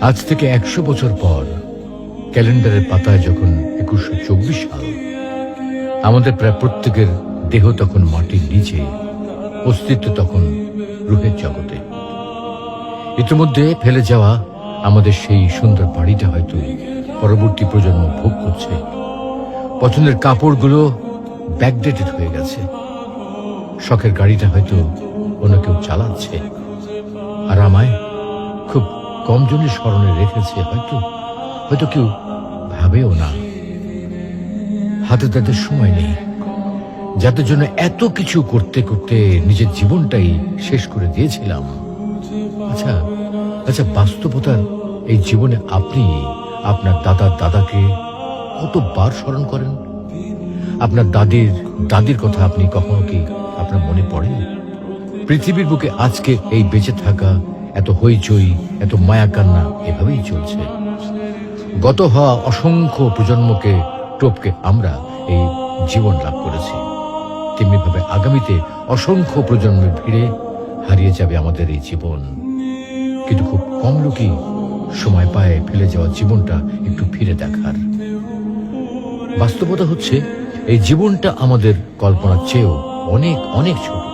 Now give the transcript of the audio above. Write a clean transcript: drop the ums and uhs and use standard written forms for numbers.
আজ থেকে 100 বছর পর ক্যালেন্ডারের পাতায় যখন 2124 সাল, আমাদের প্রায় প্রত্যেকের দেহ তখন মাটির নিচে, অস্তিত্ব তখন রূহের জগতে। ইতিমধ্যে ফেলে যাওয়া আমাদের সেই সুন্দর বাড়িটা হয়তো পরবর্তী প্রজন্ম ভোগ করছে। পছন্দের কাপড়গুলো ব্যাকডেটেড হয়ে গেছে। শখের গাড়িটা হয়তো অন্য কেউ চালাচ্ছে, আর আমায় খুব কম জনের স্মরণে রেখেছে হয়তো কেউ ভাবেও না। হাতে তাদের সময় নেই, যাদের জন্য এত কিছু করতে করতে নিজের জীবনটাই শেষ করে দিয়েছিলাম। আচ্ছা, বাস্তবতার এই জীবনে আপনি আপনার দাদাকে কতবার স্মরণ করেন? আপনার দাদির কথা আপনি কখনো কি আপনার মনে পড়ে? পৃথিবীর বুকে আজকে এই বেঁচে থাকা, এত হইচই, এত মায়া কান্না এভাবেই চলছে। গত হওয়া অসংখ্য প্রজন্মকে টপকে আমরা এই জীবন লাভ করেছি। তেমনিভাবে আগামীতে অসংখ্য প্রজন্মের ভিড়ে হারিয়ে যাবে আমাদের এই জীবন। কিন্তু খুব কম লোকই সময় পায় ফেলে যাওয়া জীবনটা একটু ফিরে দেখার। বাস্তবতা হচ্ছে এই জীবনটা আমাদের কল্পনার চেয়েও অনেক অনেক ছোট।